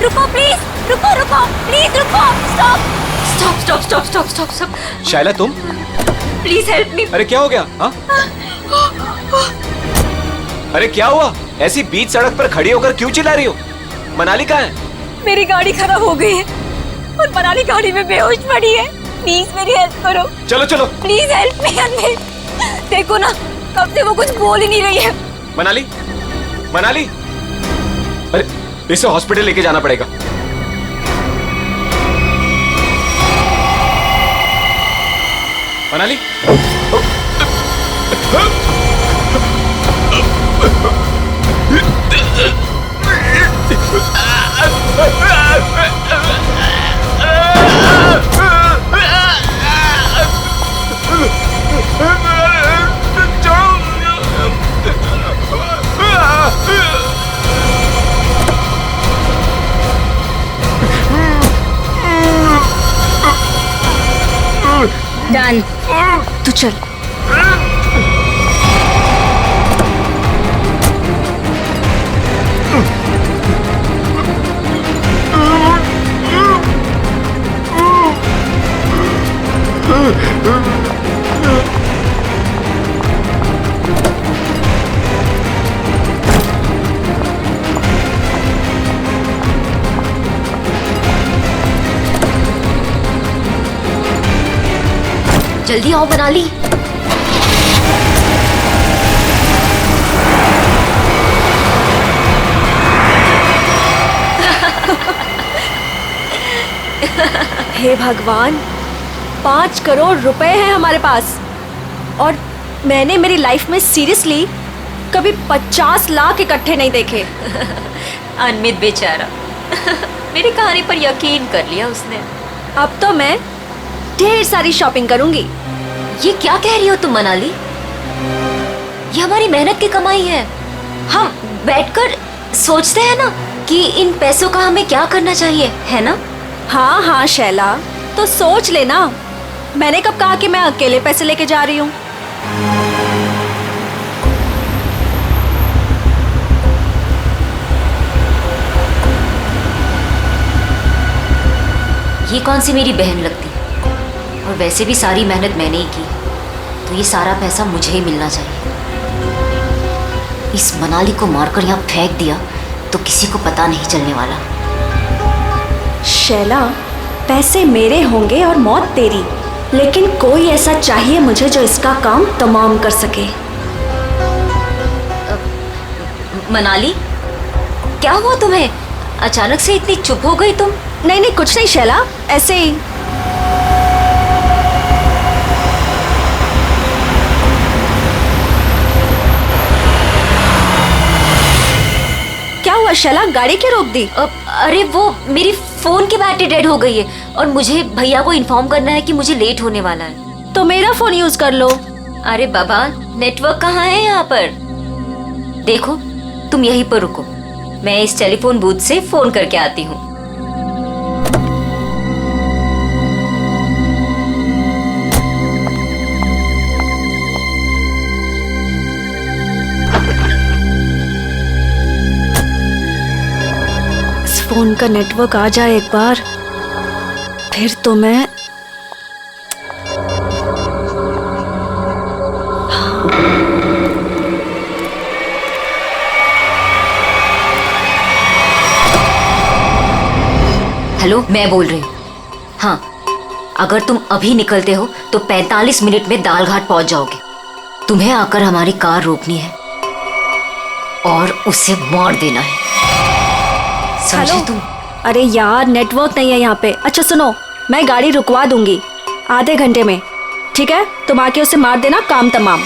रुको प्लीज, रुको रुको प्लीज रुको, stop stop stop stop stop stop stop. शायला तुम? Please help me. अरे क्या हो गया? हाँ? अरे क्या हुआ? ऐसी बीच सड़क पर खड़ी होकर क्यों चिल्ला रही हो? मनाली कहाँ है? मेरी गाड़ी खराब हो गई है और मनाली गाड़ी में बेहोश पड़ी है। प्लीज मेरी हेल्प करो। चलो चलो प्लीज हेल्प मी अनविल। देखो ना, कब से वो कुछ बोल ही नहीं रही है। मनाली, मनाली, अरे इसे हॉस्पिटल लेके जाना पड़ेगा। मनाली, डन, तू चल। जल्दी आओ मनाली। हे भगवान, 5 करोड़ रुपए हैं हमारे पास और मैंने मेरी लाइफ में सीरियसली कभी 50 लाख इकट्ठे नहीं देखे। अनमित बेचारा मेरी कहानी पर यकीन कर लिया उसने। अब तो मैं ढेर सारी शॉपिंग करूंगी। ये क्या कह रही हो तुम मनाली? ये हमारी मेहनत की कमाई है। हम बैठकर सोचते हैं ना कि इन पैसों का हमें क्या करना चाहिए, है ना? हाँ हाँ शैला, तो सोच लेना। मैंने कब कहा कि मैं अकेले पैसे लेके जा रही हूँ? ये कौन सी मेरी बहन लगती है? और वैसे भी सारी मेहनत मैंने ही की, तो ये सारा पैसा मुझे ही मिलना चाहिए। इस मनाली को मारकर यहाँ फेंक दिया तो किसी को पता नहीं चलने वाला। शैला, पैसे मेरे होंगे और मौत तेरी, लेकिन कोई ऐसा चाहिए मुझे जो इसका काम तमाम कर सके। मनाली, क्या हुआ तुम्हें? अचानक से इतनी चुप हो गई तुम? नहीं नहीं, कुछ नहीं शैला, ऐसे ही। क्या हुआ शैला, गाड़ी क्यों रोक दी? अरे वो मेरी फोन की बैटरी डेड हो गई है और मुझे भैया को इन्फॉर्म करना है कि मुझे लेट होने वाला है। तो मेरा फोन यूज कर लो। अरे बाबा, नेटवर्क कहाँ है यहाँ पर? देखो, तुम यहीं पर रुको, मैं इस टेलीफोन बूथ से फोन करके आती हूँ। फोन का नेटवर्क आ जाए एक बार, फिर तो मैं हेलो, मैं बोल रही हूँ। हाँ, अगर तुम अभी निकलते हो तो 45 मिनट में दालघाट पहुंच जाओगे। तुम्हें आकर हमारी कार रोकनी है और उसे मार देना है, समझे तुम? अरे यार, नेटवर्क नहीं है यहाँ पे। अच्छा सुनो, मैं गाड़ी रुकवा दूंगी आधे घंटे में, ठीक है? तुम आके उसे मार देना, काम तमाम।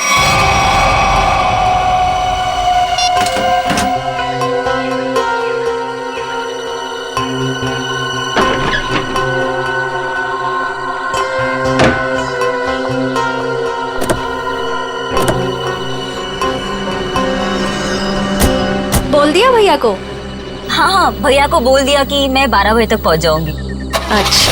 बोल दिया भैया को? हाँ हाँ, भैया को बोल दिया कि मैं 12 बजे तक पहुंच जाऊंगी। अच्छा,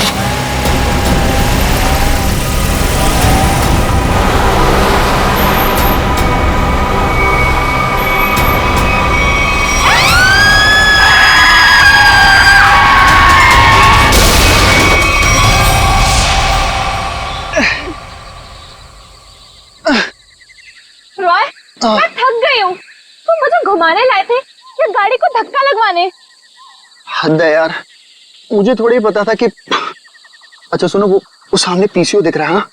मैं थक गई हूँ। तुम मुझे घुमाने लाए थे या गाड़ी को धक्का लगवाने? हद है यार, मुझे थोड़ी ही पता था कि। अच्छा सुनो, वो सामने पीसीओ दिख रहा है,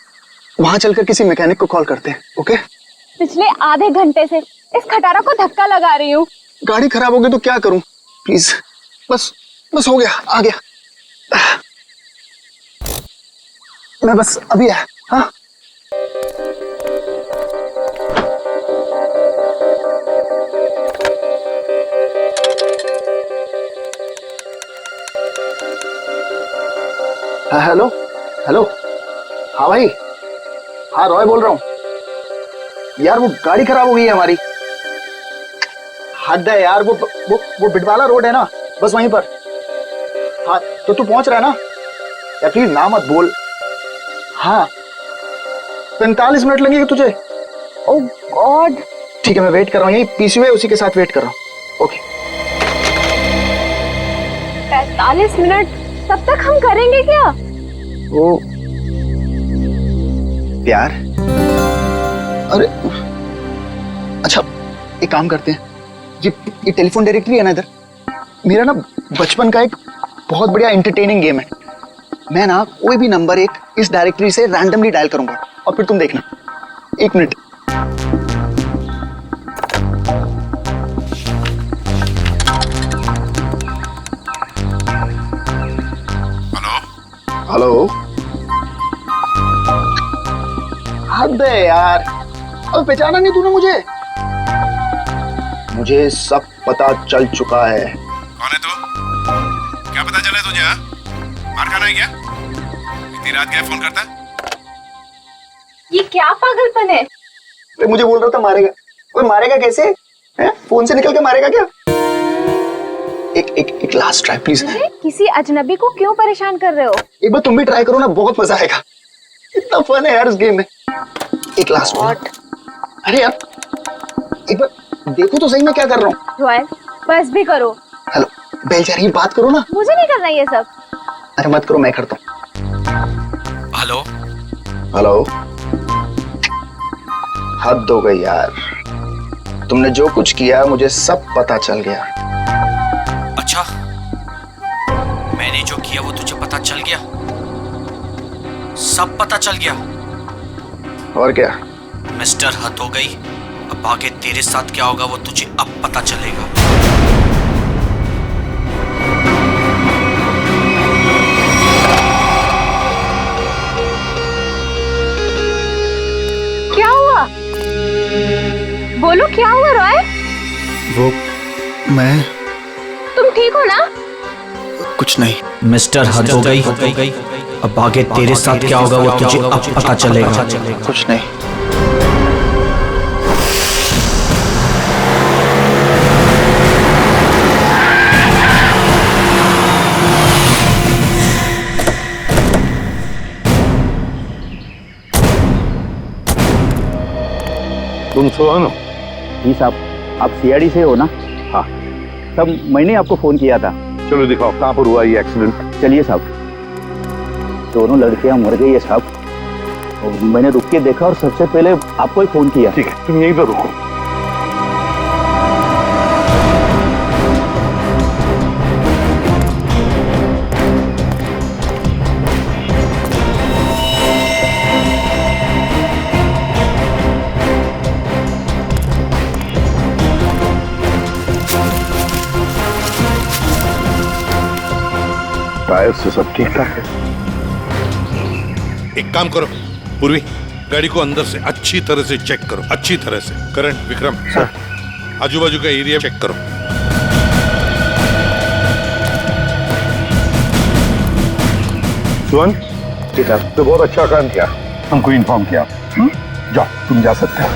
वहां चलकर किसी मैकेनिक को कॉल करते हैं। ओके? पिछले आधे घंटे से इस खटारा को धक्का लगा रही हूँ। गाड़ी खराब हो गई तो क्या करूं? प्लीज, बस हो गया, आ गया। मैं बस अभी आया। हाँ हेलो हेलो। हाँ भाई, हाँ रॉय बोल रहा हूँ यार। वो गाड़ी खराब हो गई है हमारी। हद है यार, वो बिटवाला रोड है ना, बस वहीं पर। हाँ तो तू पहुंच रहा है ना यार? प्लीज ना मत बोल। हाँ 45 मिनट लगेंगे तुझे? ओह गॉड। ठीक है, मैं वेट कर रहा हूँ, यही पीसीओ है, उसी के साथ वेट कर रहा हूँ। ओके। 45 मिनट? तब तक हम करेंगे क्या? वो प्यार। अरे अच्छा, एक काम करते हैं, ये टेलीफोन डायरेक्टरी है ना इधर, मेरा ना बचपन का एक बहुत बढ़िया एंटरटेनिंग गेम है। मैं ना कोई भी नंबर एक इस डायरेक्टरी से रैंडमली डायल करूंगा और फिर तुम देखना। 1 मिनट। हेलो। हद है यार, अब पहचाना नहीं तूने मुझे? मुझे सब पता चल चुका है। कौन है तू? क्या पता चला तुझे? मार खाना है क्या? इतनी रात क्या फोन करता है? ये क्या पागलपन है? मुझे बोल रहा था मारेगा। ओए मारेगा कैसे? है? फोन से निकल के मारेगा क्या? एक लास्ट ट्राई प्लीज। किसी अजनबी को क्यों परेशान कर रहे हो? एक बार तुम भी ट्राई करो ना, बहुत मजा आएगा। इतना फन है यार इस गेम में। एक लास्ट बार। अरे यार एक बार देखो तो सही मैं क्या कर रहा हूँ। रॉयल बस भी करो। हेलो बेल जा रही है, बात करो ना। मुझे नहीं करना ये सब। अरे मत करो, मैं करता हूँ। Hello hello. हद हो गई यार, तुमने जो कुछ किया मुझे सब पता चल गया। अच्छा, मैंने जो किया वो तुझे पता चल गया? सब पता चल गया? और क्या? मिस्टर हद हो गई, अब आगे तेरे साथ क्या होगा वो तुझे अब पता चलेगा। क्या हुआ? बोलो क्या हुआ रॉय? वो मैं तुम ठीक हो ना? कुछ नहीं। मिस्टर हद हो गई, अब आगे तेरे साथ क्या होगा वो तुझे अब पता चलेगा। कुछ नहीं। तुम सोनो। जी साहब, आप सीआईडी से हो ना? हाँ। तब मैंने आपको फोन किया था। चलो दिखाओ कहाँ पर हुआ ये एक्सीडेंट। चलिए साहब। दोनों लड़कियां मर गई है साहब, और मैंने रुक के देखा और सबसे पहले आपको ही फोन किया। ठीक है, तुम यहीं पर रुको। टायर से सब ठीक ठाक है। एक काम करो पूर्वी, गाड़ी को अंदर से अच्छी तरह से चेक करो, अच्छी तरह से। करण, विक्रम सर, आजू बाजू का एरिया चेक करो। सुवन, ठीक है, तो बहुत अच्छा काम किया, हमको इन्फॉर्म किया। जाओ, तुम जा सकते हो।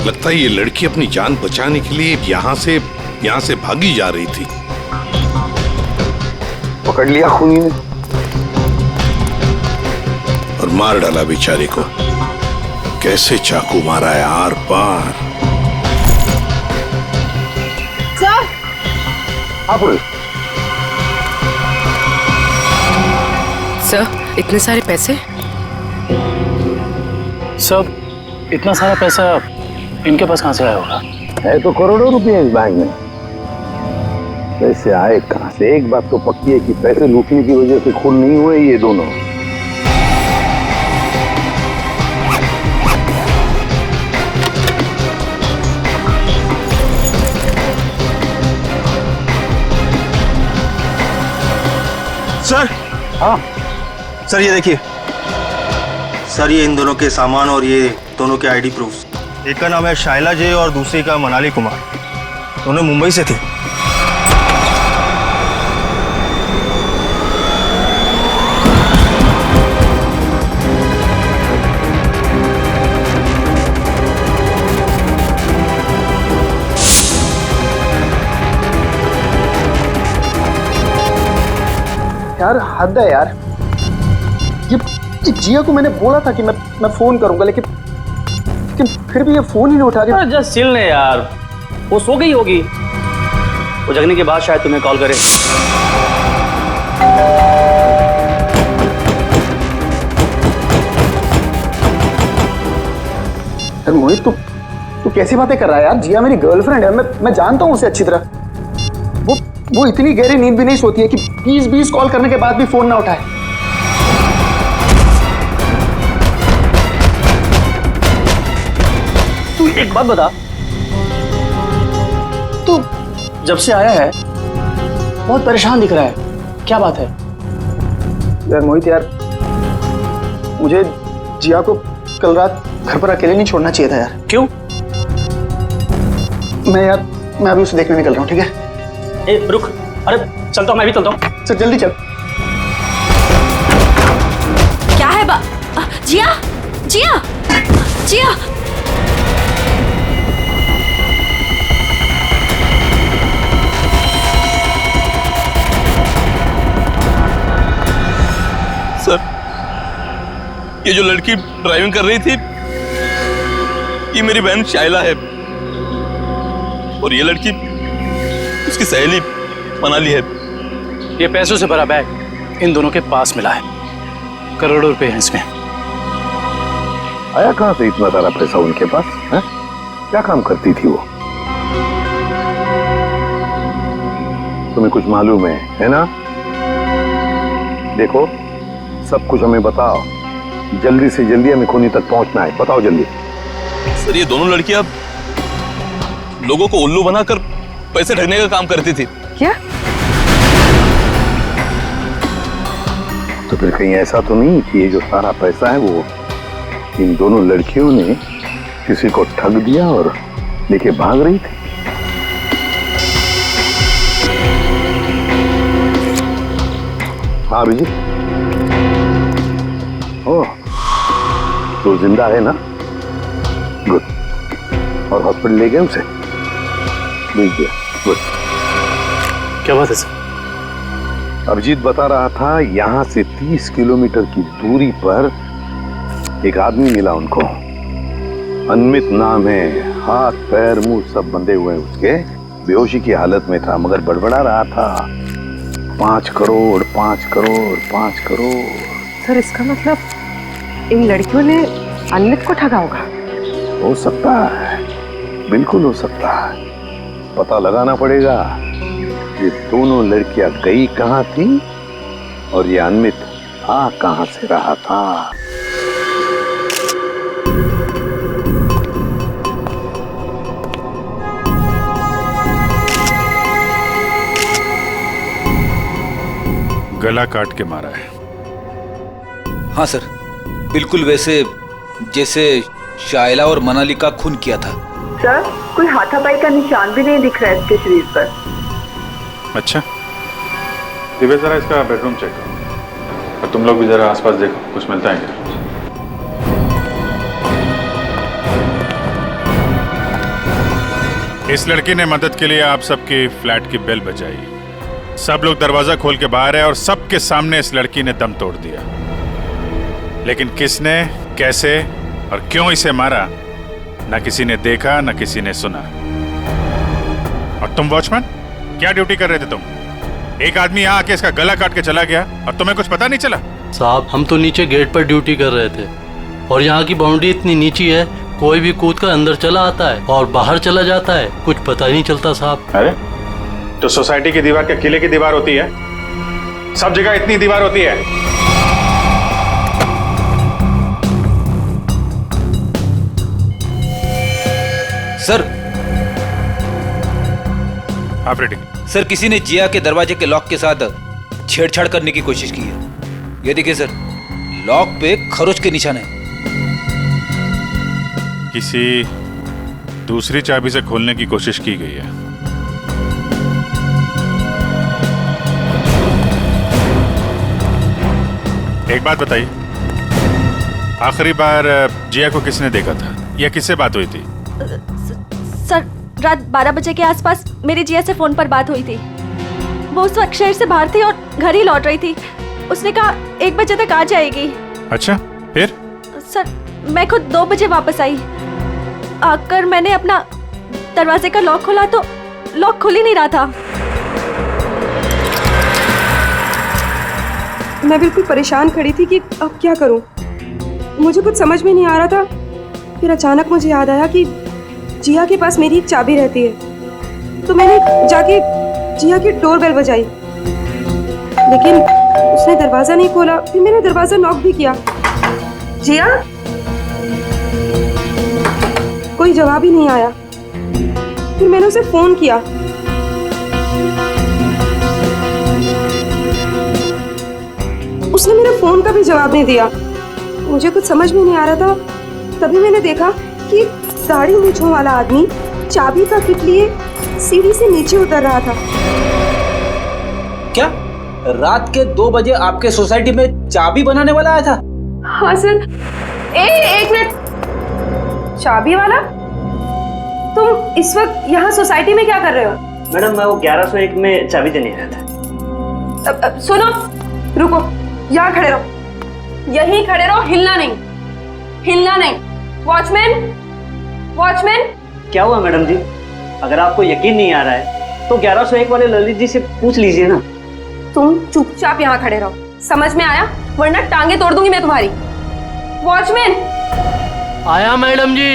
लगता है ये लड़की अपनी जान बचाने के लिए यहाँ से भागी जा रही थी। पकड़ लिया खूनी ने। मार डाला बेचारी को। कैसे चाकू मारा है आर पार। सर हाँ पूर्वी। सर इतने सारे पैसे? सब इतना सारा पैसा इनके पास कहाँ से आया होगा? है तो करोड़ों रुपए इस बैंक में। पैसे आए कहाँ से? एक बात तो पक्की है कि पैसे लूटने की वजह से खून नहीं हुए ये दोनों। सर। हाँ सर ये देखिए सर, ये इन दोनों के सामान और ये दोनों के आईडी प्रूफ। एक का नाम है शाइला जे और दूसरी का मनाली कुमार। दोनों मुंबई से थे। यार हद है यार। ये जिया को मैंने बोला था कि मैं फोन करूंगा, लेकिन फिर भी ये फोन ही नहीं उठा रही। जस्ट चिल ले यार, वो सो गई होगी। वो जगने के बाद शायद तुम्हें कॉल करे। यार मोहित, तू कैसी बातें कर रहा है यार? जिया मेरी गर्लफ्रेंड है, मैं जानता हूँ उसे अच्छी तरह। वो इतनी गहरी नींद भी नहीं सोती है कि 20 कॉल करने के बाद भी फोन ना उठाए। तू एक बात बता, तू जब से आया है बहुत परेशान दिख रहा है, क्या बात है? यार मोहित यार, मुझे जिया को कल रात घर पर अकेले नहीं छोड़ना चाहिए था यार। क्यों? मैं अभी उसे देखने निकल रहा हूँ, ठीक है? ए रुक, अरे चलता हूँ, मैं भी चलता हूँ। सर जल्दी चल। क्या है जिया जिया जिया। सर, ये जो लड़की ड्राइविंग कर रही थी ये मेरी बहन शाइला है और ये लड़की उसकी सहेली मनाली है। ये पैसों से भरा बैग इन दोनों के पास मिला है, करोड़ों रुपए हैं इसमें। आया कहाँ से इतना सारा पैसा उनके पास है? क्या काम करती थी वो? तुम्हें कुछ मालूम है ना? देखो, सब कुछ हमें बताओ, जल्दी से जल्दी हमें खूनी तक पहुंचना है। बताओ जल्दी। सर, ये दोनों लड़कियां लोगों को उल्लू बनाकर पैसे ठगने का काम करती थी। क्या? तो फिर कहीं ऐसा तो नहीं कि ये जो सारा पैसा है वो इन दोनों लड़कियों ने किसी को ठग दिया और लेके भाग रही थी? हाँ अभिजीत, ओह, तो जिंदा है ना? गुड। और हॉस्पिटल ले गए उसे? भेज दिया। गुड। क्या बात है सर? अभिजीत बता रहा था यहाँ से 30 किलोमीटर की दूरी पर एक आदमी मिला उनको। अनमित नाम है, हाथ पैर मुंह सब बंधे हुए हैं उसके, बेहोशी की हालत में था मगर बड़बड़ा रहा था 5 करोड़ 5 करोड़ 5 करोड़। सर इसका मतलब इन लड़कियों ने अनमित को ठगा होगा? हो सकता है, बिल्कुल हो सकता है। पता लगाना पड़ेगा ये दोनों लड़कियां गई कहाँ थी और ये अनमित आ कहाँ से रहा था। गला काट के मारा है। हाँ सर, बिल्कुल वैसे जैसे शाइला और मनाली का खून किया था। सर, कोई हाथापाई का निशान भी नहीं दिख रहा है इसके शरीर पर। अच्छा, दिव्या जरा इसका बेडरूम चेक करो और तुम लोग भी जरा आसपास देखो, कुछ मिलता है क्या? इस लड़की ने मदद के लिए आप सबके फ्लैट की बेल बजाई। सब लोग दरवाजा खोल के बाहर है और सबके सामने इस लड़की ने दम तोड़ दिया। लेकिन किसने, कैसे और क्यों इसे मारा न किसी ने देखा न किसी ने सुना। और तुम वॉचमैन, क्या ड्यूटी कर रहे थे तुम? एक आदमी यहाँ आके इसका गला काट के चला गया और तुम्हें कुछ पता नहीं चला? साहब, हम तो नीचे गेट पर ड्यूटी कर रहे थे और यहाँ की बाउंड्री इतनी नीची है, कोई भी कूद कर अंदर चला आता है और बाहर चला जाता है, कुछ पता ही नहीं चलता साहब। अरे तो सोसाइटी की दीवार क्या किले की दीवार होती है? सब जगह इतनी दीवार होती है? सर। ऑपरेटिंग। सर, किसी ने जिया के दरवाजे के लॉक के साथ छेड़छाड़ करने की कोशिश की है। ये देखिए सर, लॉक पे खरोच के निशान है। किसी दूसरी चाबी से खोलने की कोशिश की गई है। एक बात बताइए, आखिरी बार जिया को किसने देखा था या किससे बात हुई थी? सर, रात 12 बजे के आसपास मेरी जिया से फोन पर बात हुई थी। वो उस वक्त शहर से बाहर थी और घर ही लौट रही थी। उसने कहा 1 बजे तक आ जाएगी। अच्छा, फिर? सर, मैं खुद 2 बजे वापस आई। आकर मैंने अपना दरवाजे का लॉक खोला तो लॉक खुल ही नहीं रहा था। मैं बिल्कुल परेशान खड़ी थी कि अब क्या करूं। मुझे कुछ समझ में नहीं आ रहा था। फिर अचानक मुझे याद आया कि जिया के पास मेरी एक चाबी रहती है, तो मैंने जाके जिया की डोरबेल बजाई, लेकिन उसने दरवाजा नहीं खोला। फिर मैंने दरवाजा नॉक भी किया। जिया? कोई जवाब ही नहीं आया। फिर मैंने उसे फोन किया। उसने मेरे फोन का भी जवाब नहीं दिया। मुझे कुछ समझ में नहीं आ रहा था। तभी मैंने देखा कि दाढ़ी मूंछों वाला आदमी चाबी का किट लिए सीढ़ी से नीचे उतर रहा था। क्या रात के 2 बजे आपके सोसाइटी में चाबी बनाने वाला आया था? हाँ सर। एक मिनट, चाबी वाला? तुम इस वक्त यहाँ सोसाइटी में क्या कर रहे हो? मैडम, मैं वो 1101 में चाबी देने आया था। सुनो, रुको, यहाँ खड़े रहो, यहीं खड़े रहो, हिलना नहीं, हिलना नहीं। Watchman, watchman. क्या हुआ मैडम जी? अगर आपको यकीन नहीं आ रहा है तो 1101 वाले ललित जी से पूछ लीजिए ना। तुम चुपचाप यहाँ खड़े रहो, समझ में आया? वरना टांगे तोड़ दूंगी मैं तुम्हारी। वॉचमैन। आया मैडम जी।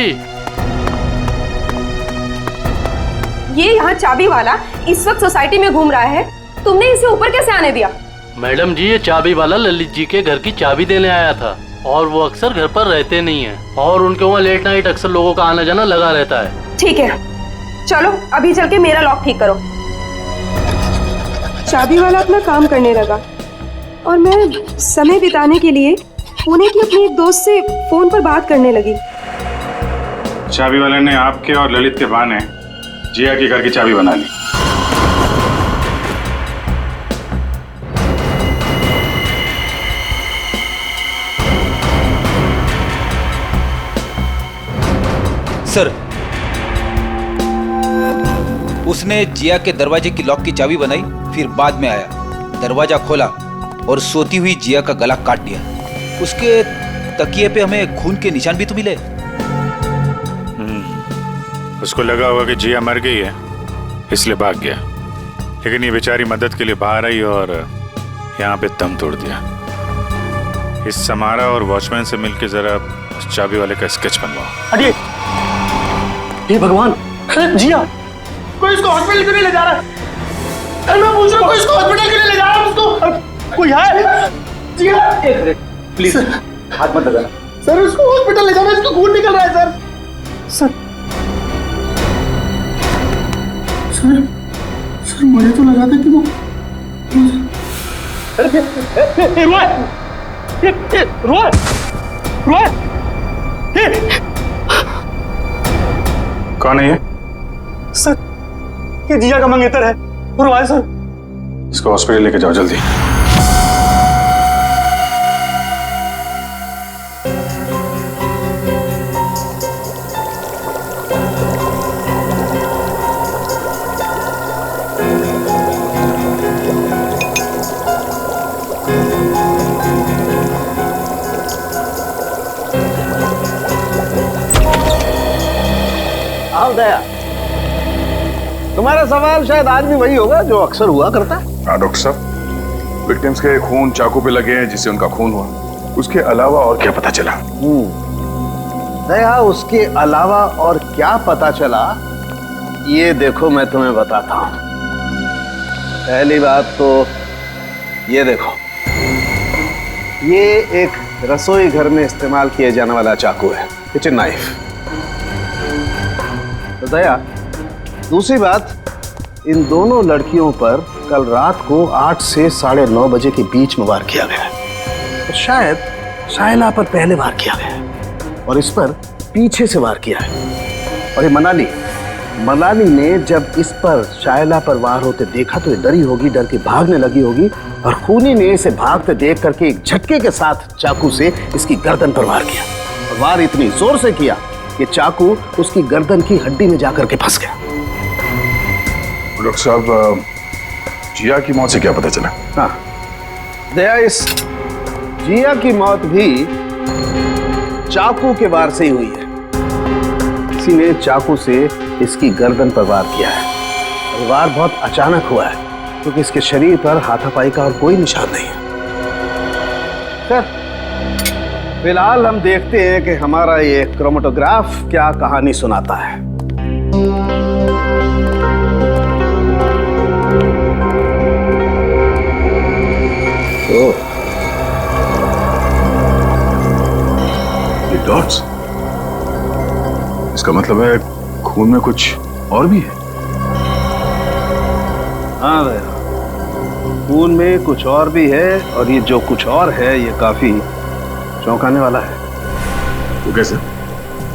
ये यहाँ चाबी वाला इस वक्त सोसाइटी में घूम रहा है, तुमने इसे ऊपर कैसे आने दिया? मैडम जी, ये चाबी वाला ललित जी के घर की चाबी देने आया था और वो अक्सर घर पर रहते नहीं हैं और उनके वहाँ लेट नाइट अक्सर लोगों का आना जाना लगा रहता है। ठीक है, चलो अभी चल के मेरा लॉक ठीक करो। चाबी वाला अपना काम करने लगा और मैं समय बिताने के लिए पुणे की अपनी एक दोस्त से फोन पर बात करने लगी। चाबी वाले ने आपके और ललित के बहाने जिया के घर की चाबी बना ली। सर, उसने जिया के दरवाजे की लॉक की चाबी बनाई, फिर बाद में आया, दरवाजा खोला और सोती हुई जिया का गला काट दिया। उसके तकिए पे हमें खून के निशान भी तो मिले। उसको लगा होगा कि जिया मर गई है, इसलिए भाग गया, लेकिन ये बेचारी मदद के लिए बाहर आई और यहाँ पे दम तोड़ दिया। इस समारा और वॉचमैन से मिलके जरा उस चाबी वाले का स्केच बनवाओ। अरे हे भगवान, जिया! कोई इसको हॉस्पिटल क्यों नहीं ले जा रहा है? मैं पूछ रहा हूँ, कोई इसको हॉस्पिटल क्यों नहीं ले जा रहा है? उसको कोई है? जिया! एक मिनट प्लीज, हाथ मत लगाना। सर, उसको हॉस्पिटल ले जाना, इसको खून निकल रहा है सर। सर, सर मुझे तो लगा था कि वो कौन है ये? सर, ये जिया का मंगेतर है। रोए सर। इसको हॉस्पिटल लेके जाओ जल्दी। आओ दया, तुम्हारा सवाल शायद आज भी वही होगा जो अक्सर हुआ करता है। हाँ डॉक्टर साहब, विक्टिम्स के खून चाकू पे लगे हैं जिससे उनका खून हुआ, उसके अलावा और क्या पता चला? दया, उसके अलावा और क्या पता चला ये देखो मैं तुम्हें बताता हूं। पहली बात तो ये देखो, ये एक रसोई घर में इस्तेमाल किए जाने वाला चाकू है, किचन नाइफ। तो दया, दूसरी बात, इन दोनों लड़कियों पर कल रात को 8 से 9:30 बजे के बीच में वार किया गया है। तो शायद शाइला पर पहले वार किया गया है और इस पर पीछे से वार किया है। और ये मनाली ने जब इस पर शाइला पर वार होते देखा तो ये डरी होगी, डर के भागने लगी होगी और खूनी ने इसे भागते देख करके एक झटके के साथ चाकू से इसकी गर्दन पर वार किया। और वार इतनी जोर से किया कि चाकू उसकी गर्दन की हड्डी में जाकर के फंस गया। डॉक्टर साहब, जिया की मौत से क्या पता चला? हाँ दया, इस जिया की मौत भी चाकू के वार से ही हुई है। किसी ने चाकू से इसकी गर्दन पर वार किया है। और वार बहुत अचानक हुआ है क्योंकि इसके शरीर पर हाथापाई का और कोई निशान नहीं है। फिलहाल हम देखते हैं कि हमारा ये क्रोमेटोग्राफ क्या कहानी सुनाता है। ये डॉट्स, इसका मतलब है खून में कुछ और भी है। हाँ भैया, खून में कुछ और भी है और ये जो कुछ और है ये काफी चौंकाने वाला है। वो कैसे?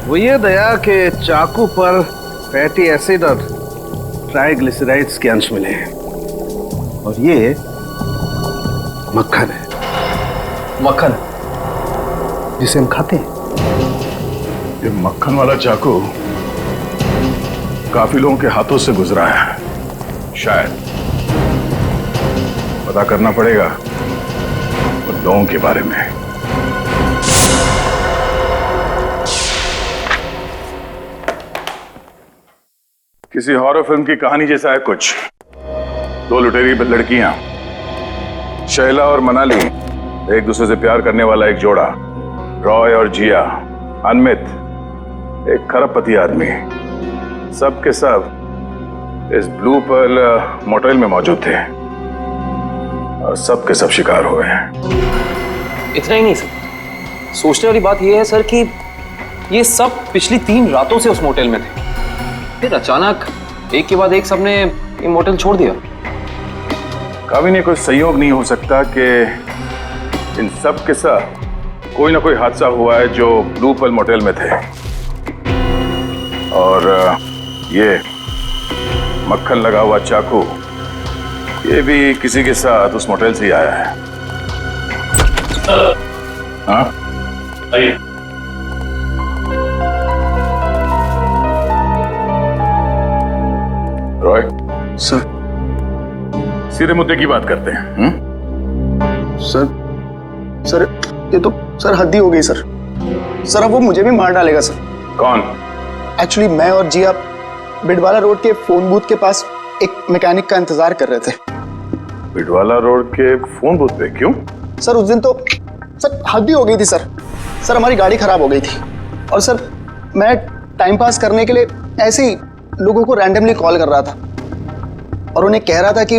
वो ये दया के चाकू पर फैटी एसिड और ट्राइग्लिसराइड्स के अंश मिले हैं और ये मक्खन है। मक्खन जिसे हम खाते हैं। ये मक्खन वाला चाकू काफी लोगों के हाथों से गुजरा है। शायद पता करना पड़ेगा उन लोगों के बारे में। किसी हॉरर फिल्म की कहानी जैसा है कुछ। 2 लुटेरी लड़कियां, शैला और मनाली, एक दूसरे से प्यार करने वाला एक जोड़ा, रॉय और जिया, अनमित, एक खरबपति आदमी, सब के सब इस ब्लू पर्ल मोटेल में मौजूद थे और सब के सब शिकार हुए हैं। इतना ही नहीं सर, सोचने वाली बात यह है सर कि ये सब पिछली 3 रातों से उस मोटेल में थे, फिर अचानक एक के बाद एक सबने ये मोटेल छोड़ दिया। कभी नहीं, कोई संयोग नहीं हो सकता कि इन सब के साथ कोई ना कोई हादसा हुआ है जो ब्लू पर्ल मोटेल में थे। और ये मक्खन लगा हुआ चाकू, ये भी किसी के साथ उस मोटेल से ही आया है। हाँ आइए। रॉय सर, सीधे मुद्दे की बात करते हैं। सर ये तो सर हद ही हो गई सर। सर अब वो मुझे भी मार डालेगा सर। कौन? एक्चुअली मैं और जिया बिडवाला रोड के फोन बूथ के पास एक मैकेनिक का इंतजार कर रहे थे। बिडवाला रोड के फोन बूथ पे? क्यों? सर उस दिन तो सर हद ही हो गई थी सर। सर हमारी गाड़ी खराब हो गई थी और सर मैं टाइम पास करने के लिए ऐसे ही लोगों को रैंडमली कॉल कर रहा था और उन्हें कह रहा था कि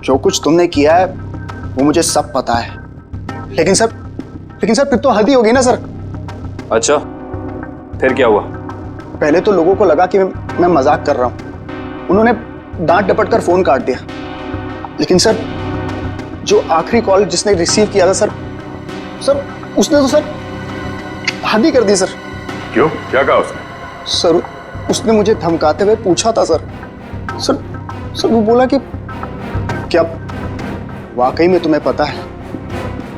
जो कुछ तुमने किया है वो मुझे सब पता है। लेकिन सर फिर तो हद ही होगी ना सर। अच्छा, फिर क्या हुआ? पहले तो लोगों को लगा कि मैं मजाक कर रहा हूं। उन्होंने डांट डपट कर फोन काट दिया। लेकिन सर जो आखिरी कॉल जिसने रिसीव किया था सर उसने तो सर हद ही कर दी सर। क्यों? क्या कहा उसने? सर उसने मुझे धमकाते हुए पूछा था सर वो बोला कि क्या वाकई में तुम्हें पता है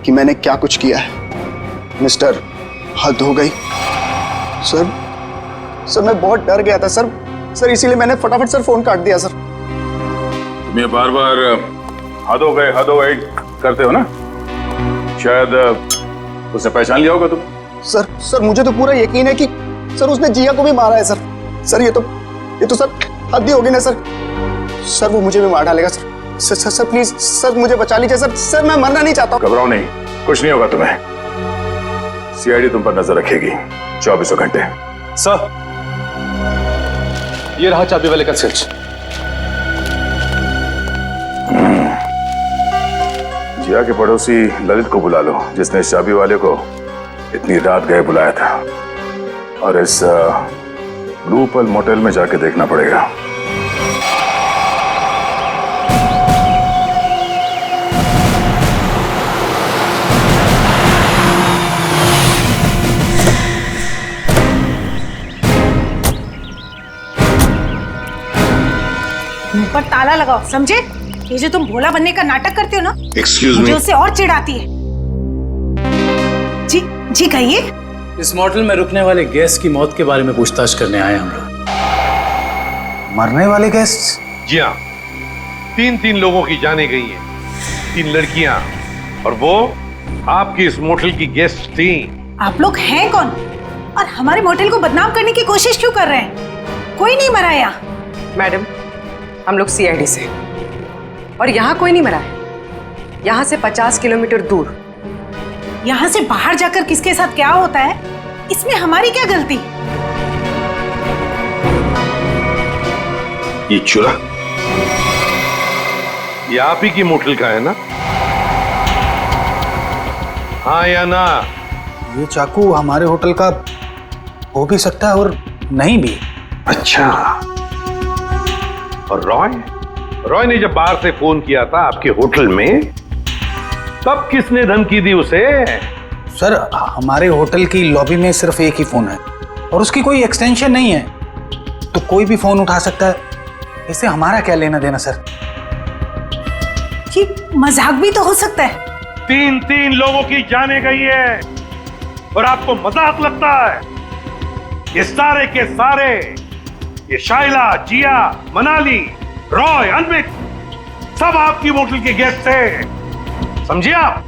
कि मैंने क्या कुछ किया है? मिस्टर, हद हो गई। सर मैं बहुत डर गया था सर इसीलिए मैंने फटाफट सर फोन काट दिया सर। तुम ये बार बार हद हो गए करते हो ना? शायद उसने पहचान लिया होगा तुम। सर मुझे तो पूरा यकीन है कि सर उसने जिया को भी मारा है सर। सर ये तो सर हद ही होगी ना सर वो मुझे भी मार डालेगा सर प्लीज सर मुझे बचा लीजिए सर मैं मरना नहीं चाहता। घबराओ नहीं, कुछ नहीं होगा तुम्हें। सीआईडी तुम पर नजर रखेगी 24 घंटे। सर ये रहा चाबी वाले का स्विच। जिया के पड़ोसी ललित को बुला लो, जिसने इस चाबी वाले को इतनी रात गए बुलाया था। और इस ब्लू पल मोटेल में जाके देखना पड़ेगा। मुंह पर ताला लगाओ, समझे? ये जो तुम भोला बनने का नाटक करते हो ना, एक्सक्यूज मी, मुझे उससे और चिढ़ाती है। जी कहिए। इस मोटेल में रुकने वाले गेस्ट की मौत के बारे में पूछताछ करने आए हम लोग। मरने वाले गेस्ट? जी हाँ, 3 लोगों की जाने गई हैं, 3 लड़कियां, और वो आपकी इस मोटेल की गेस्ट थी। आप लोग हैं कौन और हमारे मोटेल को बदनाम करने की कोशिश क्यों कर रहे हैं? कोई नहीं मरा यहाँ। मैडम, हम लोग सीआईडी से, और यहाँ कोई नहीं मरा है। यहाँ से 50 किलोमीटर दूर। यहाँ से बाहर जाकर किसके साथ क्या होता है, इसमें हमारी क्या गलती? ये चुरा ये आप ही की मोटेल का है ना? हाँ या ना? ये चाकू हमारे होटल का हो भी सकता है और नहीं भी। अच्छा, और रॉय ने जब बाहर से फोन किया था आपके होटल में, तब किसने धमकी दी उसे? सर हमारे होटल की लॉबी में सिर्फ एक ही फोन है और उसकी कोई एक्सटेंशन नहीं है, तो कोई भी फोन उठा सकता है। इससे हमारा क्या लेना देना सर? ये मजाक भी तो हो सकता है। 3 लोगों की जाने गई है और आपको मजाक लगता है? ये सारे के सारे, ये शाइला, जिया, मनाली, रॉय, अनमित, सब आपकी मोटेल के गेस्ट थे, समझिए आप?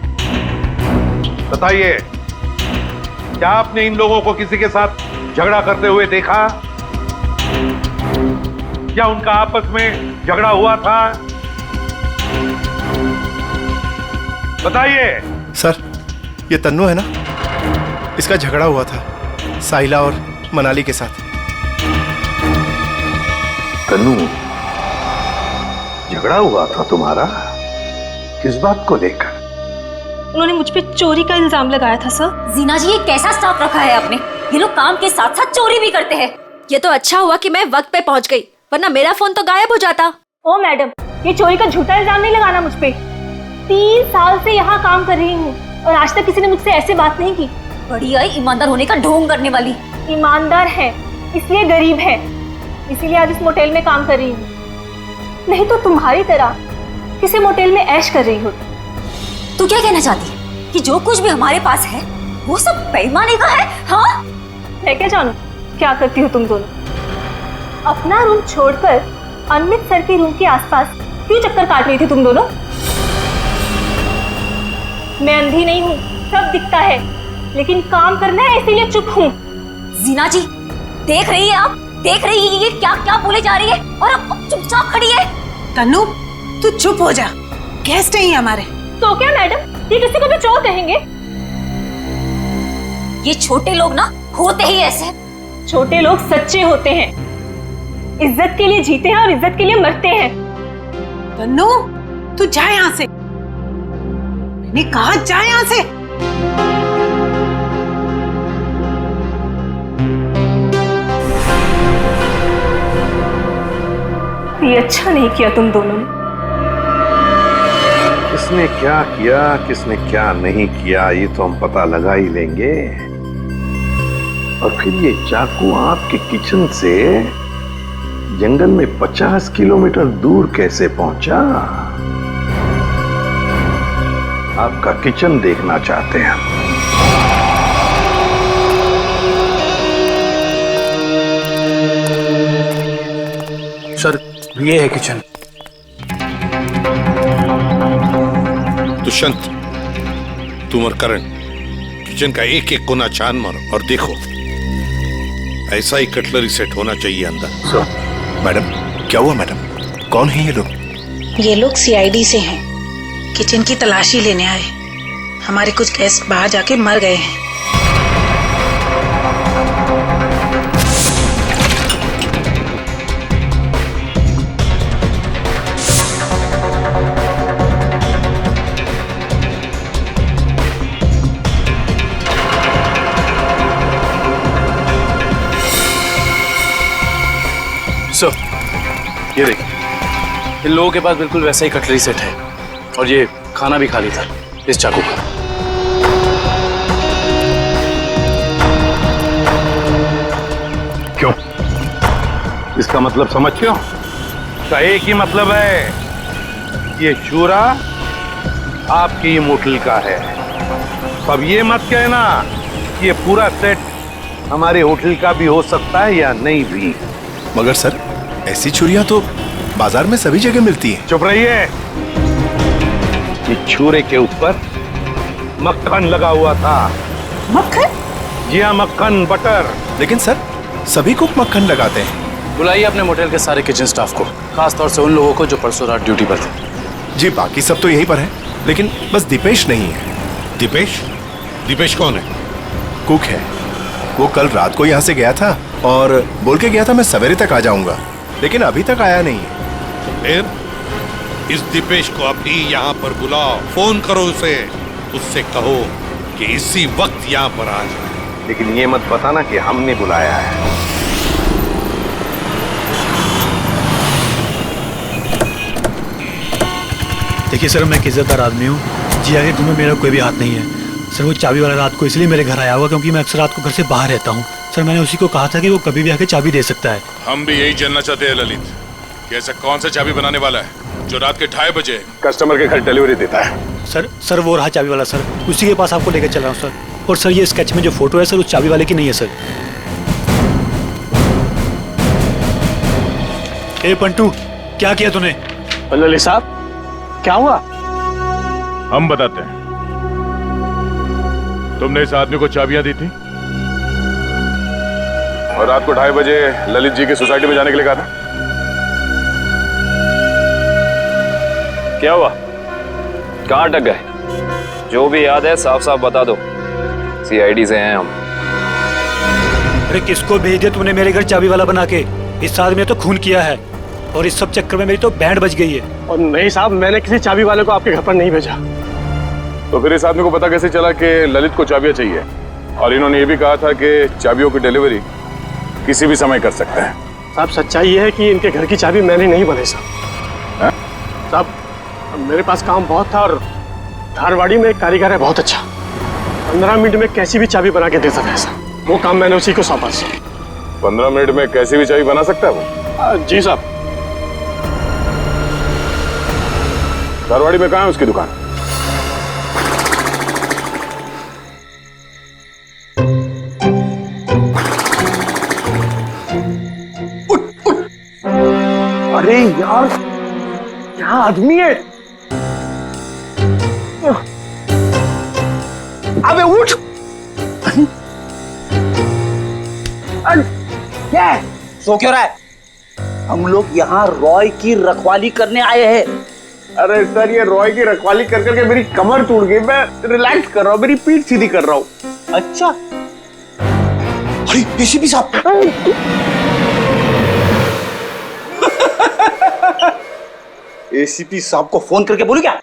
बताइए, क्या आपने इन लोगों को किसी के साथ झगड़ा करते हुए देखा? क्या उनका आपस में झगड़ा हुआ था? बताइए। सर, ये तन्नू है ना, इसका झगड़ा हुआ था साहिला और मनाली के साथ। तन्नू, झगड़ा हुआ था तुम्हारा? किस बात को लेकर? उन्होंने मुझ पे चोरी का इल्जाम लगाया था सर। जीना जी, ये कैसा स्टाफ रखा है आपने? ये लोग काम के साथ साथ चोरी भी करते हैं। ये तो अच्छा हुआ कि मैं वक्त पे पहुंच गई, वरना मेरा फोन तो गायब हो जाता। ओ मैडम, ये चोरी का झूठा इल्जाम नहीं लगाना मुझ पे। 3 साल से यहाँ काम कर रही हूँ और आज तक किसी ने मुझसे ऐसे बात नहीं की। बड़ी आई ईमानदार होने का ढोंग करने वाली। ईमानदार है इसलिए गरीब है, इसीलिए आज इस मोटेल में काम कर रही हूँ, नहीं तो तुम्हारी तरह किसी मोटेल में ऐश कर रही होती। तू क्या कहना चाहती है कि जो कुछ भी हमारे पास है वो सब बेईमानी का है? हाँ, मैं क्या जानूं क्या करती हो तुम दोनों? अपना रूम छोड़कर अनमित सर के रूम के आसपास क्यों चक्कर काट रही थी तुम दोनों? मैं अंधी नहीं हूँ, सब दिखता है, लेकिन काम करना है इसीलिए चुप हूँ। जीना जी, देख रही है आप? देख रही है ये क्या क्या बोले जा रही है और अब चुपचाप खड़ी है। तन्नू, तू चुप हो जा, गेस्ट है हमारे। तो क्या मैडम, ये किसी को भी चोर कहेंगे? ये छोटे लोग ना होते ही ऐसे। छोटे लोग सच्चे होते हैं, इज्जत के लिए जीते हैं और इज्जत के लिए मरते हैं। तन्नू, तू जा यहाँ से, मैंने कहा जा यहाँ से। ये अच्छा नहीं किया तुम दोनों ने। किसने क्या किया, किसने क्या नहीं किया, ये तो हम पता लगा ही लेंगे। और फिर ये चाकू आपके किचन से जंगल में 50 किलोमीटर दूर कैसे पहुंचा? आपका किचन देखना चाहते हैं। सर, ये है किचन। दुष्यंत, तुम और करण किचन का एक एक कोना छान मारो और देखो, ऐसा ही कटलरी सेट होना चाहिए अंदर। मैडम क्या हुआ मैडम? कौन है ये लोग? ये लोग सीआईडी से हैं, किचन की तलाशी लेने आए। हमारे कुछ गेस्ट बाहर जाके मर गए हैं। सर, ये देखिए, इन लोगों के पास बिल्कुल वैसा ही कटलरी सेट है और ये खाना भी खाली था इस चाकू का। क्यों? इसका मतलब समझते हो? इसका एक ही मतलब है, ये चूरा आपकी मोटल का है। अब ये मत कहना कि ये पूरा सेट हमारे होटल का भी हो सकता है या नहीं भी। मगर सर, ऐसी छुरियां तो बाजार में सभी जगह मिलती हैं। चुप रहिए। ये छुरे के ऊपर मक्खन लगा हुआ था। मक्खन? जी हाँ, मक्खन, बटर। लेकिन सर, सभी कुक मक्खन लगाते हैं। बुलाइए अपने मोटेल के सारे किचन स्टाफ को, खास तौर से उन लोगों को जो परसों रात ड्यूटी पर थे। जी, बाकी सब तो यहीं पर है, लेकिन बस दीपेश नहीं है। दीपेश? दीपेश कौन है? कुक है। वो कल रात को यहाँ से गया था और बोल के गया था मैं सवेरे तक आ जाऊंगा, लेकिन अभी तक आया नहीं है। फिर इस दीपेश को अभी यहाँ पर बुलाओ, फोन करो उसे, उससे कहो कि इसी वक्त यहाँ पर आ जाए। लेकिन ये मत बताना कि हमने बुलाया है। देखिए सर, मैं एक इज्जतदार आदमी हूँ, जिया के घर में मेरा कोई भी हाथ नहीं है। सर, वो चाबी वाला रात को इसलिए मेरे घर आया हुआ क्योंकि मैं अक्सर रात को घर से बाहर रहता हूँ। सर, मैंने उसी को कहा था कि वो कभी भी आके चाबी दे सकता है। हम भी यही जानना चाहते हैं ललित, कि ऐसा कौन सा चाबी बनाने वाला है जो रात के 2:30 बजे कस्टमर के घर डिलीवरी देता है। सर वो रहा चाबी वाला सर, उसी के पास आपको लेकर चल रहा हूँ सर। और सर, ये स्केच में जो फोटो है सर, उस चाबी वाले की नहीं है सर। ए पंटू, क्या किया तूने? ललित साहब, क्या हुआ? हम बताते हैं। तुमने इस आदमी को चाबियां दी थी और रात को 2:30 बजे ललित जी की सोसाइटी में जाने के लिए कहा था। क्या हुआ? कहाँ अटक गए? जो भी याद है साफ साफ बता दो, सीआईडी से हैं हम। अरे किसको भेज दिया तूने मेरे घर चाबी वाला बना के? इस आदमी ने तो खून किया है और इस सब चक्कर में मेरी तो बैंड बज गई है। और नहीं साहब, मैंने किसी चाबी वाले को आपके घर पर नहीं भेजा। तो फिर इस आदमी को पता कैसे चला कि ललित को चाबियां चाहिए? और इन्होंने ये भी कहा था कि चाबियों की डिलीवरी किसी भी समय कर सकते हैं। साहब, सच्चाई ये है कि इनके घर की चाबी मैंने नहीं बनाई साहब। साहब, मेरे पास काम बहुत था और धारवाड़ी में एक कारीगर है बहुत अच्छा, 15 मिनट में कैसी भी चाबी बना के दे सकता है साहब। वो काम मैंने उसी को सौंपा। 15 मिनट में कैसी भी चाबी बना सकता है वो? जी साहब। धारवाड़ी में कहाँ है उसकी दुकान? अरे यार, क्या आदमी है? अबे उठ! क्या है? सो क्यों रहा है? हम लोग यहाँ रॉय की रखवाली करने आए हैं। अरे सर, ये रॉय की रखवाली कर करके मेरी कमर टूट गई। मैं रिलैक्स कर रहा हूँ, मेरी पीठ सीधी कर रहा हूँ। अच्छा, अरे एसीपी साहब, एसीपी साहब को फोन करके बोलू क्या?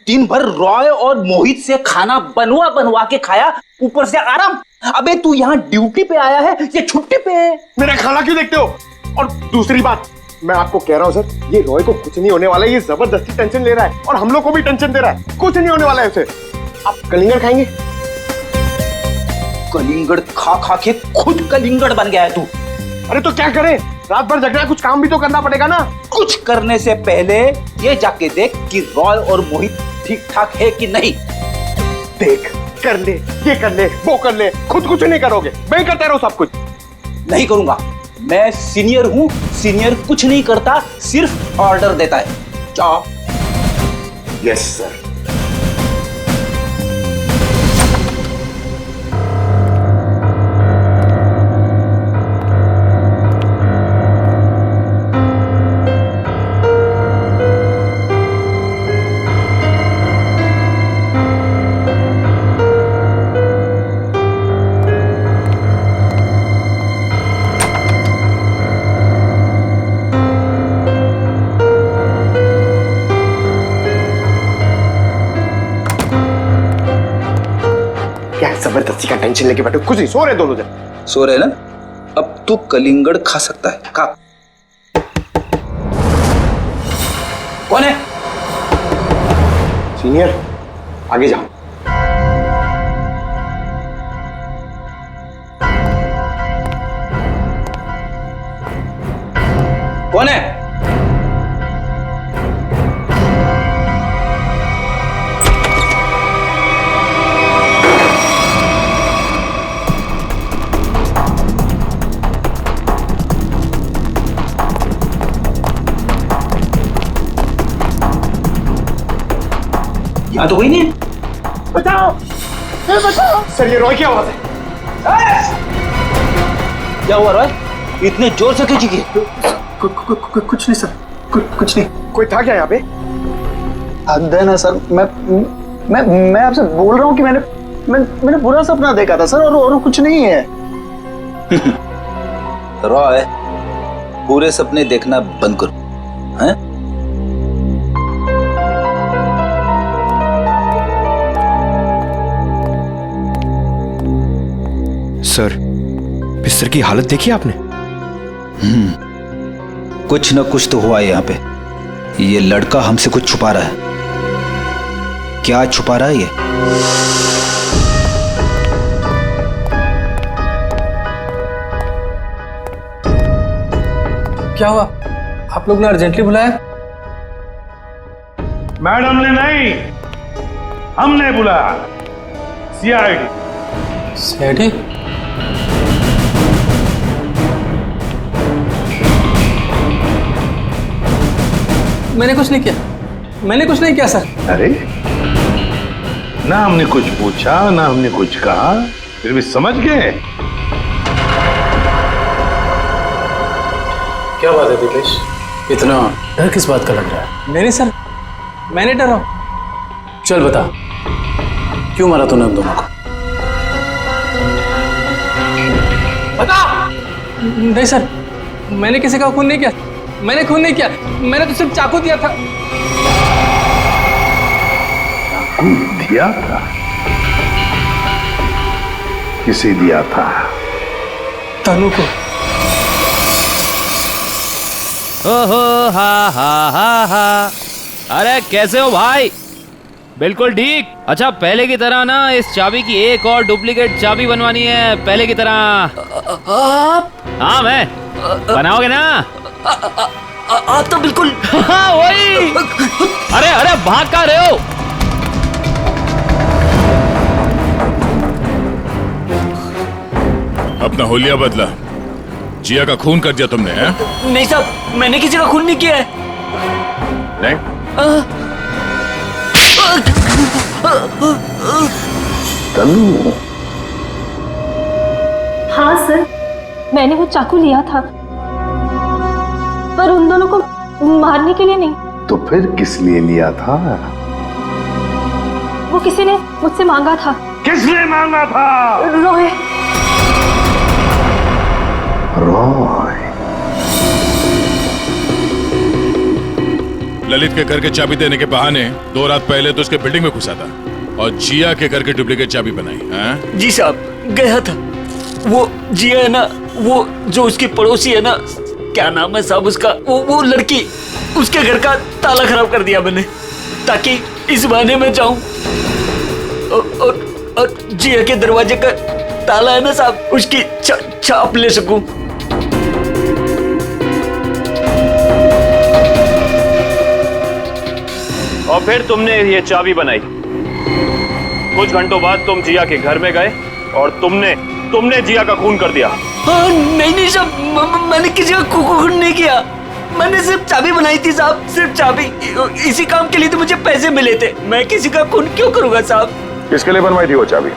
दिन भर रॉय और मोहित से खाना बनवा बनवा के खाया, ऊपर से आराम। अबे तू यहाँ ड्यूटी पे आया है या छुट्टी पे है? मेरा खाना क्यों देखते हो? और दूसरी बात, मैं आपको कह रहा हूँ सर, ये रॉय को कुछ नहीं होने वाला है। ये जबरदस्ती टेंशन ले रहा है और हम लोग को भी टेंशन दे रहा है। कुछ नहीं होने वाला है उसे। आप कलिंगड़ खाएंगे? कलिंगड़ खा खा के खुद कलिंगड़ बन गया है तू। अरे तो क्या करे? रात भर जगना है, कुछ काम भी तो करना पड़ेगा ना। कुछ करने से पहले ये जाके देख कि रॉय और मोहित ठीक ठाक है कि नहीं। देख, कर ले, ये कर ले, वो कर ले, खुद कुछ नहीं करोगे। मैं करता रहूं सब कुछ? नहीं करूंगा, मैं सीनियर हूं। सीनियर कुछ नहीं करता, सिर्फ ऑर्डर देता है। जाओ। Yes sir. आरसी का टेंशन लेके बैठे, कुछ नहीं, सो रहे दोनों जन। सो रहे ना? अब तू कलिंगड़ खा सकता है, खा। कौन है? सीनियर, आगे जाओ। कौन है? यहाँ तो कोई नहीं है। बचाओ, बचाओ। सर ये रॉय की आवाज है। क्या हुआ रॉय? इतने जोर से क्यों चीखी? कुछ नहीं सर, कुछ नहीं। कोई था क्या यहाँ पे? हद है ना सर, मैं आपसे बोल रहा हूँ कि मैंने बुरा सपना देखा था सर, और कुछ नहीं है। रॉय, पूरे सपने देखना बंद करो, हैं? सर, बिस्तर की हालत देखी आपने? कुछ न कुछ तो हुआ है यहाँ पे। ये लड़का हमसे कुछ छुपा रहा है। क्या छुपा रहा है ये? क्या हुआ? आप लोग ने अर्जेंटली बुलाया? मैडम ने नहीं, हमने बुलाया। सीआईडी। सीआईडी? मैंने कुछ नहीं किया, मैंने कुछ नहीं किया सर। अरे ना हमने कुछ पूछा ना हमने कुछ कहा, फिर भी समझ गए। क्या बात है दिपेश, इतना डर किस बात का लग रहा है? नहीं सर, मैंने डरा। चल बता, क्यों मारा तूने हम दोनों को? बता। नहीं सर, मैंने किसी का खून नहीं किया, मैंने खून नहीं किया, मैंने तो सिर्फ चाकू दिया था। चाकू दिया था? किसे दिया था? तनु को। ओहो हा हा हा हा। अरे कैसे हो भाई? बिल्कुल ठीक। अच्छा पहले की तरह ना इस चाबी की एक और डुप्लीकेट चाबी बनवानी है, पहले की तरह। आप? हाँ मैं। बनाओगे ना? आप तो बिल्कुल। हाँ वही। अरे अरे भाग कहाँ रहे हो? अपना होलिया बदला। जिया का खून कर दिया तुमने, हैं? नहीं साहब, मैंने किसी का खून नहीं किया है। नहीं? तनु। हाँ सर, मैंने वो चाकू लिया था, पर उन दोनों को मारने के लिए नहीं। तो फिर किस लिए लिया था? वो किसी ने मुझसे मांगा था। किसने मांगा था? रॉय। रॉय। ललित के घर के चाबी देने के बहाने 2 रात पहले तो उसके बिल्डिंग में घुसा था और जिया के घर के डुप्लीकेट चाबी बनाई। हैं? जी साहब, गया था। वो जिया है ना, वो जो उसकी पड़ोसी है ना, क्या नाम है साहब उसका, वो लड़की, उसके घर का ताला खराब कर दिया मैंने, ताकि इस बहाने में जाऊं और जिया के दरवाजे का ताला है ना साहब, उसकी छाप ले सकूं। और फिर तुमने ये चाबी बनाई। कुछ घंटों बाद तुम जिया के घर में गए और तुमने जिया का खून कर दिया। नहीं साहब, मैंने किसी का खून नहीं किया, मैंने सिर्फ चाबी बनाई थी साहब, सिर्फ चाबी। इसी काम के लिए तो मुझे पैसे मिले थे, मैं किसी का खून क्यों करूंगा साहब? किसके लिए बनवाई थी वो चाबी?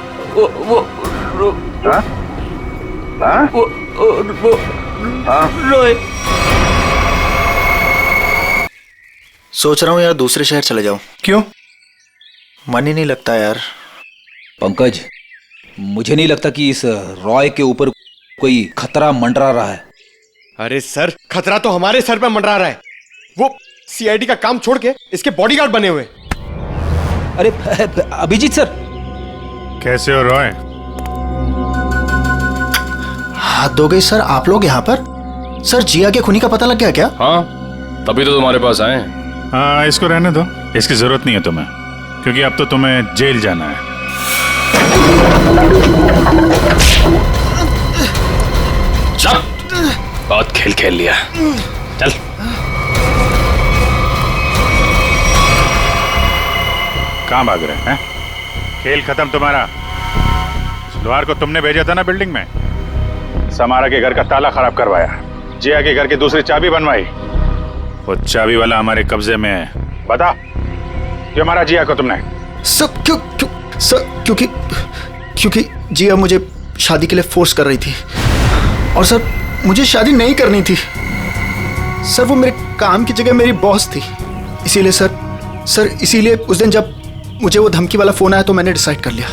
रोए। सोच रहा हूँ यार दूसरे शहर चले जाऊं। क्यों? मन ही नहीं लगता यार। पंकज, मुझे नहीं लगता कि इस रॉय के ऊपर कोई खतरा मंडरा रहा है। अरे सर, खतरा तो हमारे सर पे मंडरा रहा है। वो सीआईडी का काम छोड़ के इसके बॉडीगार्ड बने हुए। अरे अभिजीत सर। कैसे हो रॉय? हाथ धो गई सर आप लोग यहाँ पर? सर जिया के खूनी का पता लग गया क्या? हाँ, तभी तो तुम्हारे पास आए। हाँ, इसको रहने दो, इसकी जरूरत नहीं है तुम्हें, क्योंकि अब तो तुम्हें जेल जाना है। चल, बहुत खेल खेल लिया, चल। कहाँ भाग रहे हैं? खेल खत्म तुम्हारा। लोहार को तुमने भेजा था ना बिल्डिंग में, समारा के घर का ताला खराब करवाया, जिया के घर की दूसरी चाबी बनवाई। वो चाबी वाला हमारे कब्जे में है। बता, क्यों मारा जिया को तुमने? सर क्योंकि जिया मुझे शादी के लिए फोर्स कर रही थी, और सर मुझे शादी नहीं करनी थी। सर वो मेरे काम की जगह मेरी बॉस थी, इसीलिए सर इसीलिए उस दिन जब मुझे वो धमकी वाला फोन आया तो मैंने डिसाइड कर लिया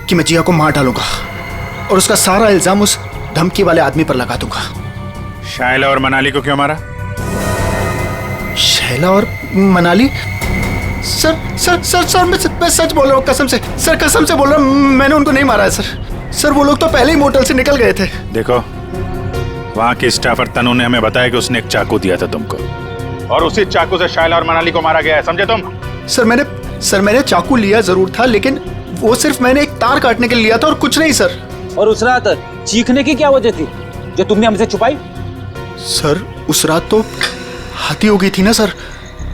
कि मैं जिया को मार डालूंगा और उसका सारा इल्जाम उस धमकी वाले आदमी पर लगा दूंगा। शाइला और मनाली को क्यों मारा? शैला और मनाली? सर मैं सच बोल रहा हूँ, कसम से सर, कसम से बोल रहा हूँ, मैंने उनको नहीं मारा है सर। वो लोग तो पहले ही मोटल से निकल गए थे। देखो, वहाँ के स्टाफर तनु ने हमें बताया कि उसने एक चाकू दिया था तुमको, और उसी चाकू से शाइला और मनाली को मारा गया है, समझे तुम? सर मैंने चाकू लिया जरूर था, लेकिन वो सिर्फ मैंने एक तार काटने के लिए लिया था और कुछ नहीं सर। और उस रात चीखने की क्या वजह थी जो तुमने हमसे छुपाई? सर उस रात तो हाथी हो गई थी ना सर,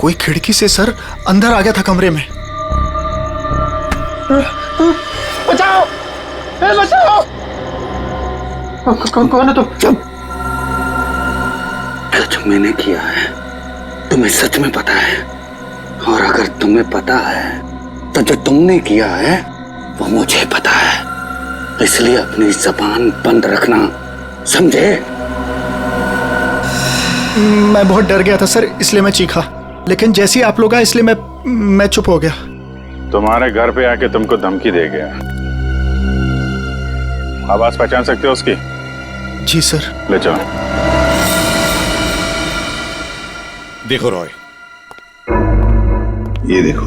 कोई खिड़की से सर अंदर आ गया था कमरे में। बचाओ, बचाओ! कौन है तुम? जो मैंने किया है तुम्हें सच में पता है, और अगर तुम्हें पता है तो जो तुमने किया है वो मुझे पता है, इसलिए अपनी जबान बंद रखना, समझे? मैं बहुत डर गया था सर, इसलिए मैं चीखा, लेकिन जैसे ही आप लोग आए इसलिए मैं चुप हो गया। तुम्हारे घर पे आके तुमको धमकी दे गया। आवाज पहचान सकते हो उसकी? जी सर। ले चलो। देखो रॉय, ये देखो,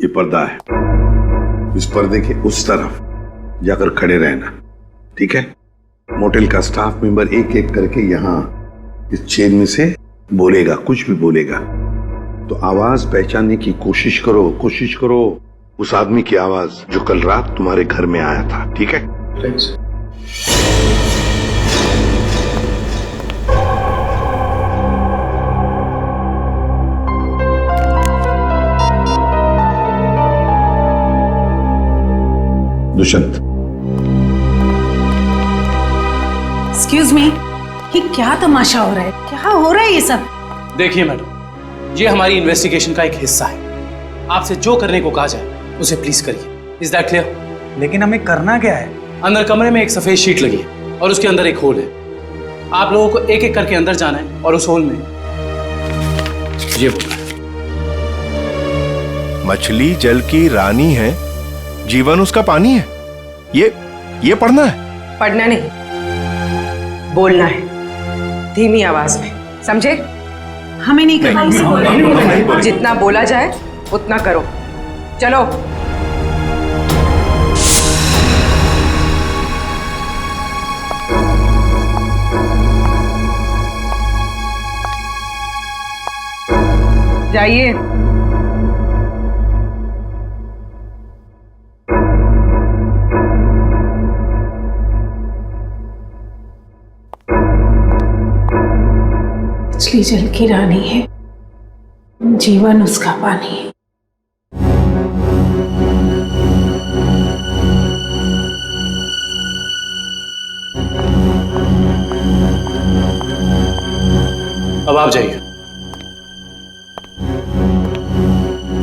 ये पर्दा है, इस पर्दे के उस तरफ जाकर खड़े रहना, ठीक है? मोटेल का स्टाफ मेंबर एक एक करके यहाँ इस चेन में से बोलेगा, कुछ भी बोलेगा तो आवाज पहचानने की कोशिश करो उस आदमी की आवाज जो कल रात तुम्हारे घर में आया था, ठीक है? दुष्यंत। एक्सक्यूज मी, ये क्या तमाशा हो रहा है? क्या हो रहा है ये सब? देखिए मैडम, ये हमारी इन्वेस्टिगेशन का एक हिस्सा है। आपसे जो करने को कहा जाए उसे प्लीज करिए। Is that clear? लेकिन हमें करना क्या है? अंदर कमरे में एक सफेद शीट लगी है और उसके अंदर एक होल है। आप लोगों को एक एक करके अंदर जाना है और उस होल में ये बोलना है, मछली जल की रानी है, जीवन उसका पानी है। ये पढ़ना है? पढ़ना नहीं, बोलना है धीमी आवाज में, समझे? हमें नहीं करना। जितना बोला जाए उतना करो। चलो। जाइए। मछली जल की रानी है, जीवन उसका पानी है। अब आप जाइए।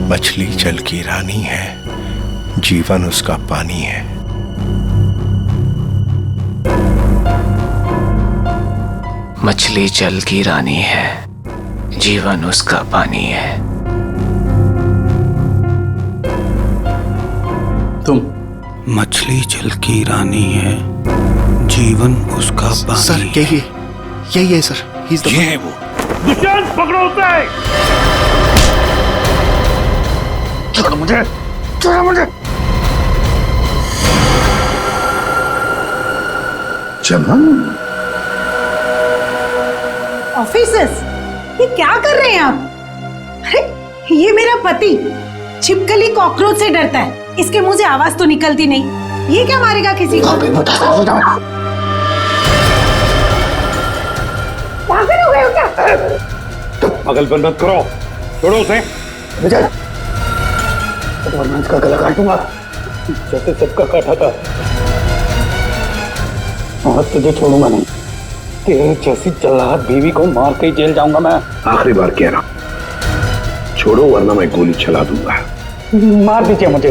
मछली जल की रानी है, जीवन उसका पानी है। मछली जल की रानी है, जीवन उसका पानी है। तुम? मछली जल की रानी है, जीवन उसका पानी। सर यही है सर, ये है वो। दुष्यंत पकड़ो उसे! छोड़ो मुझे! चमन, ऑफिसर्स, ये क्या कर रहे हैं आप? अरे ये मेरा पति छिपकली कॉकरोच से डरता है, इसके मुंह से आवाज तो निकलती नहीं, ये क्या मारेगा किसी को? पागल हो गए हो क्या? पागलपन मत करो, छोड़ो उसे। विजय, वरना इसका गला काटूंगा जैसे सबका काटा था। और तुझे छोड़ूंगा नहीं, तेरे जैसी जल्लाद बीवी को मार के ही जेल जाऊंगा मैं। आखिरी बार कह रहा हूं, छोड़ो वरना मैं गोली चला दूंगा। मार दीजिए मुझे,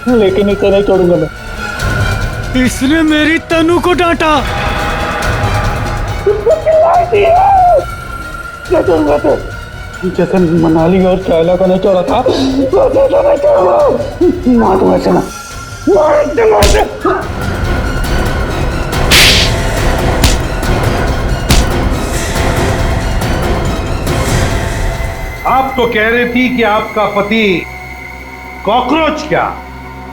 लेकिन इसे नहीं छोड़ूंगा मैं। इसने मेरी तनु को डांटा। जैसे मनाली और शायला को नहीं छोड़ा था, वैसे तो नहीं छोड़ूंगा। मार दूंगा इसे, मार दूंगा। आप तो कह रही थी कि आपका पति कॉकरोच क्या,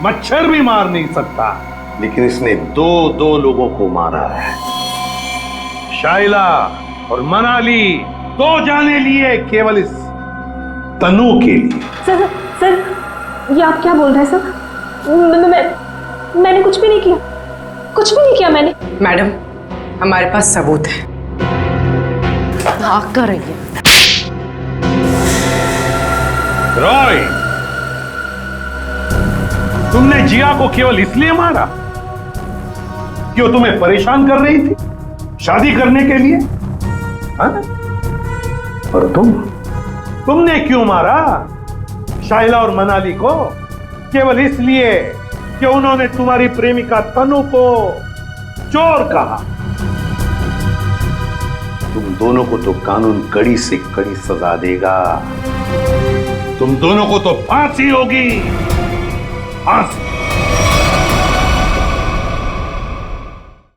मच्छर भी मार नहीं सकता, लेकिन इसने दो लोगों को मारा है। शाइला और मनाली, 2 जाने लिए केवल इस तनु के लिए। सर, ये आप क्या बोल रहे हैं सर? मैंने कुछ भी नहीं किया, कुछ भी नहीं किया मैंने। मैडम, हमारे पास सबूत है। भाग कर रही है। रॉय, तुमने जिया को केवल इसलिए मारा कि वो तुम्हें परेशान कर रही थी शादी करने के लिए? हाँ? और तुमने क्यों मारा शाइला और मनाली को? केवल इसलिए कि उन्होंने तुम्हारी प्रेमिका तनु को चोर कहा। तुम दोनों को तो कानून कड़ी से कड़ी सजा देगा। तुम दोनों को तो फांसी होगी, फांसी।